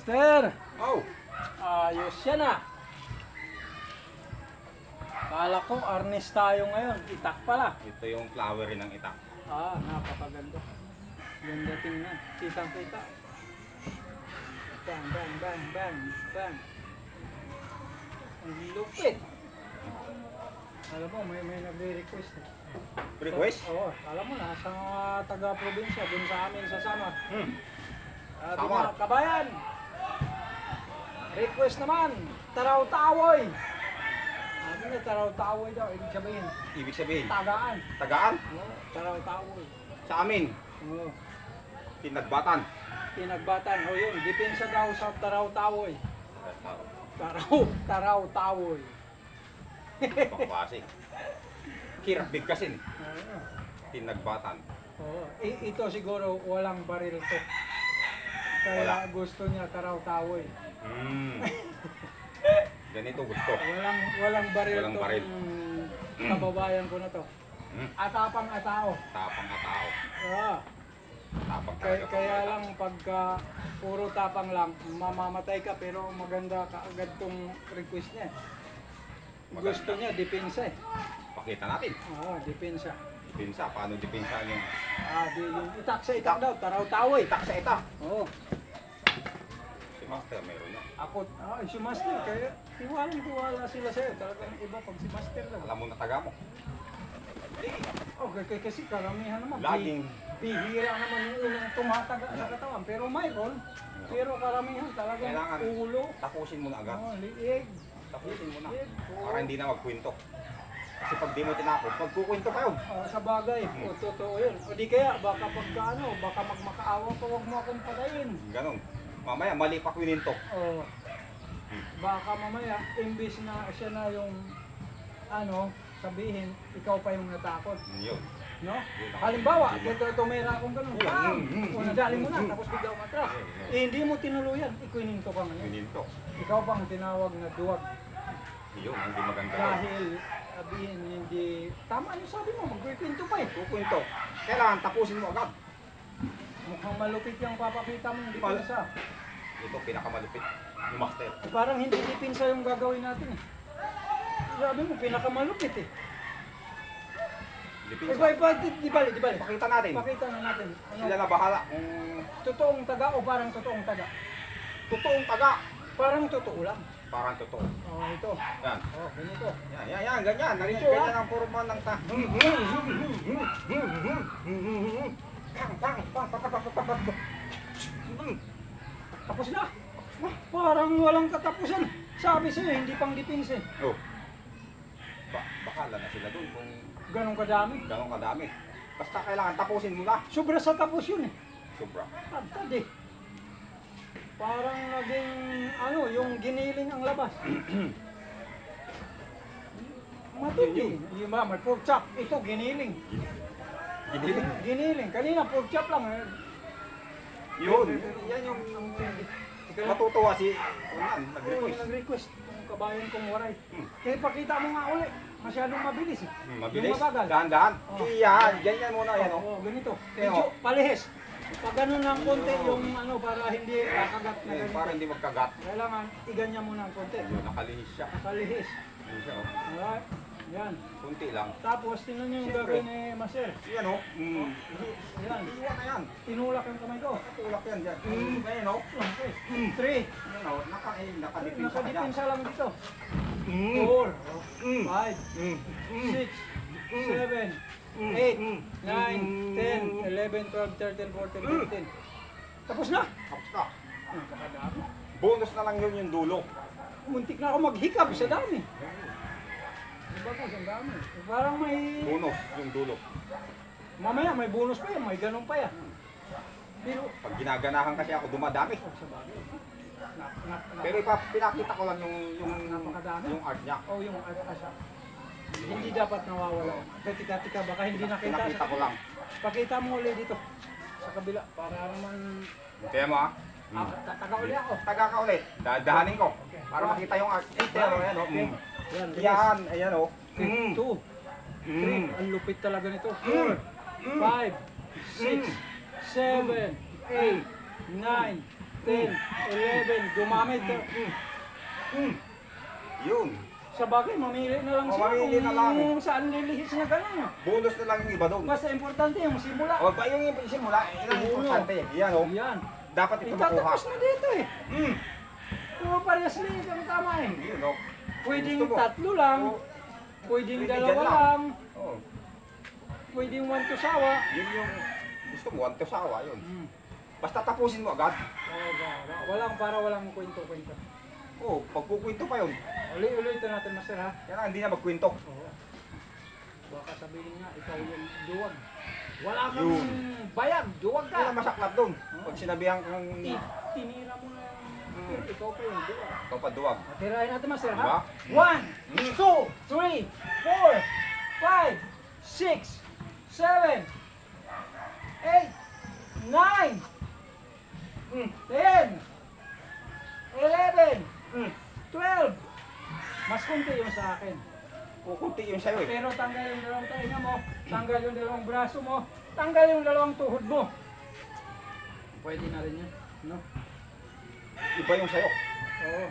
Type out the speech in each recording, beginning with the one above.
Master, Oh, ayos yan ah. Kala ko arnis tayo ngayon, itak pala. ito yung flowery ng itak. Napakaganda. Ganda tingnan, kitang kita. Bang, bang, bang, bang, bang. Ang lupit. Alam mo, may nagre-request eh. Request? Oo, alam mo na, sa mga taga-probinsya, dun sa amin sa Samar. Sabi Samar. na, kabayan, request naman, taraw-tawoy. Sabi na, taraw-tawoy daw, ibig sabihin, Ibig sabihin, tagaan. tagaan Oo, taraw-tawoy. sa amin, Oo, Pinagbatan. tinagbatan. O yun, depensa daw sa taraw-tawoy. Taraw-tawoy. Pangklase. Hirap bigkasin. Oo. Pinagbatan. Oo. Ito siguro walang baril to. Kaya Wala. gusto niya taraw-tawoy. Ganito gusto. Walang baril Walang tong baril. kababayan ko na to. Atapang atao. Tapang na tao. Oo. Tapang Kaya, talaga. kaya lang pagka puro tapang lang, mamamatay ka pero maganda kaagad tong request niya. Maganda. Gusto niya, depensa eh. Pakita natin. Oo, depensa. Dipinsa. Paano dipinsa yung Di yung itak sa itak daw, taraw-tawoy. itak sa itak? Oo. Si Master meron na. Ako, si Master, kaya tiwala sila sa'yo. Talagang iba pag si Master lang. Alam mo na taga mo. Okay, kasi karamihan naman. Laging. Bihira naman yung unang tumataga sa katawan. Pero mayroon. Pero karamihan talagang Kailangan. ulo. Tapusin mo na agad. Liig. Tapusin mo na. Liig. Para hindi na magkwento. Kasi pag di mo tinapos, magkukwento kayo. Sa bagay, totoo yun. O di kaya, baka pagka baka magmakaawa pa, huwag mo akong patayin. Ganon. Mamaya, mali pa kwininto. O, baka mamaya, imbis na siya na yung, sabihin, ikaw pa yung natakot. Yun. No? Halimbawa, tumira akong ganun. Bam! O nadali mo na, tapos bigla umatras. Hindi mo tinuluyan, ikuininto ka ngayon. Kwininto. Ikaw bang tinawag na duwag Yun, hindi maganda. dahil sabihin hindi tama yung sabi mo, magkikwento pa eh. Kukwento. Kailangan tapusin mo agad. Mukhang malupit yung papakita mo, hindi pinsa. Ito, pinakamalupit. Yung master. Parang hindi pinsa yung gagawin natin eh. Sabi mo, pinakamalupit eh. Dipinsa. Di bali. Pakita natin. Pakita na natin. Sila na bahala kung Totoong taga o parang totoong taga? totoong taga. Parang totoo lang. Parang totoo. Ito. Yan. Ganito. Yan, ganyan. Ganito, Ganyan ang forma ng ta. Tapos na. Parang walang katapusan. Sabi sa'yo, hindi pang dipinse. Oh. Bahala na sila doon kung Ganon kadami. gano'ng kadami. Basta kailangan tapusin mo na. Sobra sa tapos yun eh. Sobra. Tantad eh. Parang naging, yung giniling ang labas. Matindi. Yung ba, may pork chop. Ito, giniling. Giniling. Giniling. Kanina, pork chop lang. Yun. Yan yung matutuwa si nag-request. Nag-request. Yung kabayan kong waray. Kaya pakita mo nga uli. Masyadong mabilis eh. Mabilis. Yung mabagal. Dahan-dahan. Oh. Yan. Ganyan muna. Yan o. Ganito. Kaya, Medyo palihis. Pag ganun ng konti yung para hindi kakagat na ganito. Para hindi magkagat. Kailangan iganyan mo ng konti. Yun, nakalihis siya. Nakalihis. Yun siya o. Alright. Yan. Kunti lang. Tapos tingnan niyo yung Siyempre. gagawin ni Maser. Yan o. Yan. Iwan na yan. Tinulak yung kamay ko. Tulak yan dyan. Ganyan o. Okay. 3. Yan o. Nakadipin sa kanya. Nakadipinsa lang dito. 4. 5. 6. 7. 8. 9. 10. 11, 12, 13, 14, 15. Tapos na. Tapos na. Nakakadami. Bonus na lang yun yung dulo. Muntik na ako maghikap sa dami. Diba ko, sa dami. Parang may... Bonus yung dulo. Mamaya may bonus pa yan, may ganun pa yan. Pero... Pag ginaganahan kasi ako dumadami. Sa bagay. Pero pinakita ko lang yung Napakadami. yung art niya. Yung asa. Hindi dapat nawawala. Tika, baka hindi nakita. Pinakita ko lang. Pakita mo ulit dito. Sa kabila. Para naman... Kaya mo ha? Taga uli ako. Taga ka ulit. Dadahanin ko. Para makita yung art. Pero ayan o. Yan, Yan. Ayan o. 2, 3. Ang lupit talaga nito. 4, 5, 6, 7, 8, 9, 10, 11, gumamit. Yun. Sa bagay, mamili na lang Oh, sila mamili na lang. kung saan lilihis na gano'n. Bonus na lang yung iba doon. Basta importante yung simula. O ba yung simula, ilang importante. Yan o. Yan. Dapat ito makuha. Itatapos na dito eh. Hmm. Puro parehas liit ang tama eh. Yun o. Pwedeng Gusto mo? tatlo lang. Oo. Pwedeng Pwede dalawa dyan lang. lang. Oo. Pwedeng one to sawa. Yun yung gusto mo, to sawa yun. Hmm. Basta tapusin mo agad. Walang kwento-kwento. Oo, pagkukwento pa yun. Uli-uli ito natin, master ha. Kaya hindi na magkwento. Oo. Baka sabihin nga, ikaw yung duwag. Wala kang Yun. bayag, duwag Kaya ka. masaklap doon. Pag sinabihan kang Tinira mo na yung ikaw pa yung duwag. ikaw pa duwag. Tirahin natin, master ha. Diba? 1, 2, 3, 4, 5, 6, 7, 8, 9, 10, 11, 12. Mas kunti yung sa akin. Kukunti yun sa'yo eh. Pero tanggal yung dalawang tainga mo, tanggal yung dalawang braso mo, tanggal yung dalawang tuhod mo. Pwede na rin yan, no? Iba yung sa'yo. Oo.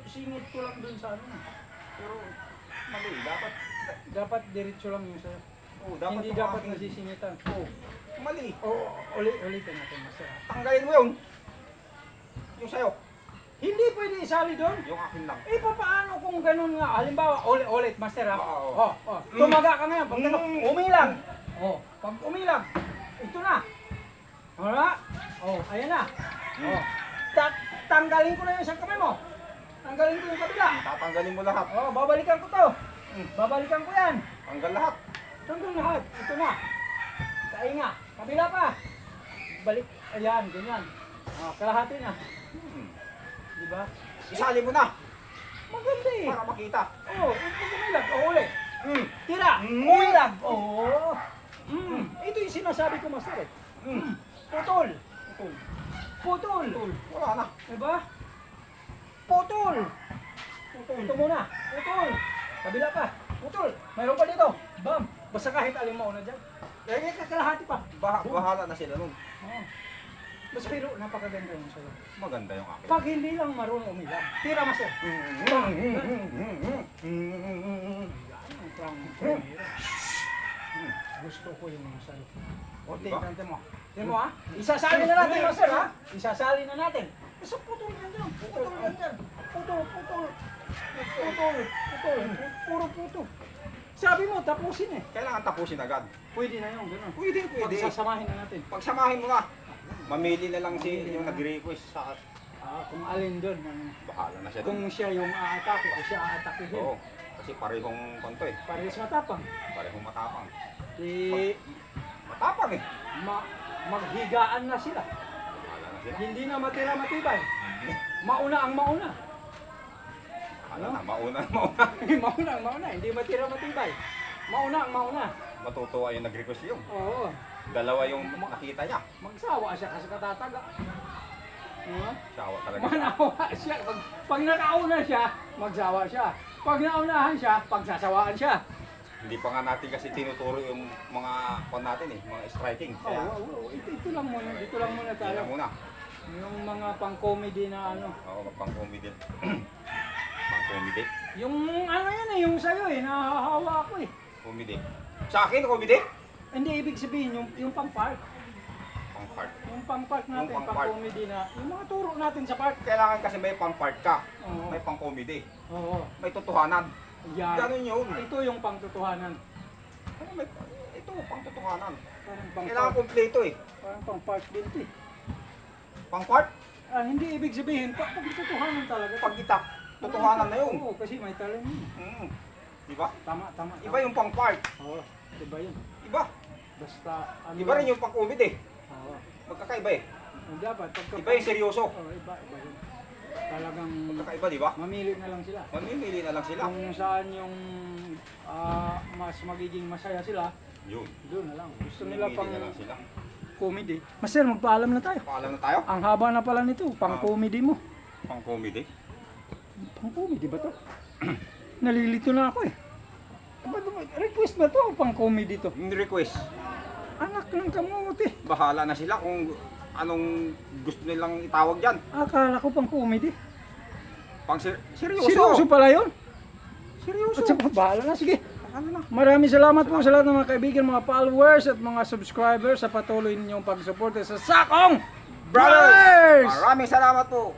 Singit ko lang dun sa ano. Pero mali, dapat. Dapat diretso lang yung sa'yo. Oo, dapat Hindi yung dapat akin. nasisingitan. Oo, mali. Oo, ulitin natin, master. Tanggalin mo yun. Yung sa'yo. Hindi pwede isali doon. Yung akin lang. Eh, paano kung ganun nga? Halimbawa, ulit, master ha? Oo. Tumaga ka ngayon. Pag ganun, Mm. umilag. Pag umilag, ito na. Wala? Ayan na. Tanggalin ko na yung isang kamay mo. Tanggalin ko yung kabila. Tatanggalin mo lahat. Babalikan ko to. Babalikan ko yan. Tanggal lahat. Tanggal lahat. Ito na. Tainga. Kabila pa. Balik. Ayan, ganyan. Kalahati na. Diba? Isali mo na. Maganda eh. Para makita. Pag umilag. Ulit. Tira. Mm. Umilag. Ito yung sinasabi ko, master eh. Putol. Putol. Wala na. Diba? Putol. Ito muna. Putol. Kabila pa. Putol. Mayroon pa dito. Bam. Basta kahit alin mo na dyan. Kaya kakalahati pa. Bahala na sila nun. Mas pero napakaganda yung sa'yo. Maganda yung akin. Pag hindi lang marunong umilag. Tira, master. Gusto ko yung sa'yo. Diba? Tingnan mo. Tingnan mo ha. Isasali na natin, master ha. Isasali na natin. Basta putol yan dyan. Putol yan dyan. Putol. Puro putol. Sabi mo, tapusin eh. Kailangan tapusin agad. Pwede na yun, gano'n. Pwede. Pagsasamahin na natin. Pagsamahin mo na. Mamili na lang yung nag-request sa Kung alin doon. bahala na siya Kung doon. siya yung aatake o siya aatake din. Oo. Kasi parehong konto eh. Parehas matapang. Parehong matapang. Matapang eh. Maghigaan na sila. Bahala na sila. Hindi na matira matibay. Mauna ang mauna. Bahala na. Mauna. Mauna ang mauna. Hindi matira matibay. Mauna ang mauna. Matutuwa yung nag-request yung. Oo. Dalawa yung nakita niya. Magsawa siya kasi katataga. Sawa talaga. Manawa siya. Pag nakauna siya, magsawa siya. Pag naunahan siya, pagsasawaan siya. Hindi pa nga natin kasi tinuturo yung mga kon natin eh. Mga striking. Kaya, Ito lang muna. Dito lang muna yan tayo. na muna. Yung mga pang-comedy na ano. Oo, pang-comedy. Pang-comedy. Yung ano yan eh, yung sa'yo eh, nahahawa ako eh. Comedy. Sa akin, comedy? Hindi ibig sabihin yung pang-park. Pang-part. Yung pang-park natin, Yung pang-park. pang-comedy na, yung mga turo natin sa park. Kailangan kasi may pang-part ka. Oo. May pang-comedy. Oo. May totohanan. Yan. Ganun yun. Ito yung pang-totohanan. Ano may, ito, pang-totohanan. Parang Kailangan pang-park. kompleto eh. Parang pang-park din ito eh. Pang-part, Hindi ibig sabihin, pag-totohanan talaga. pag-itak. Totohanan na yun. Oo, kasi may talent yun. Diba? Tama. Iba yung pang-part. Oo, iba yun. Iba. Basta, ano Iba rin yung pang-comedy. Oo. Magkakaiba eh. Dapat, pagka... Iba yung seryoso. Oo, iba yun. Talagang Magkakaiba, di ba? mamili na lang sila. Mamimili na lang sila. Kung saan yung mas magiging masaya sila, Yun. doon na lang. Gusto nila Mamimili pang na lang sila. comedy. Master, magpaalam na tayo. Paalam na tayo. Ang haba na pala nito, pang comedy mo. Pang-comedy. Pang comedy ba to? Nalilito na ako eh. Request ba to o pang comedy to? Yung request. Anak ng kamote. Bahala na sila kung anong gusto nilang itawag dyan. Akala ko pang comedy. Pang seryoso. Seryoso pala yun? Seryoso. At sa bahala na, sige. Ano na? Maraming salamat po sa lahat ng mga kaibigan, mga followers at mga subscribers sa patuloy ninyong pagsuporta sa Sakong Brothers! Maraming salamat po.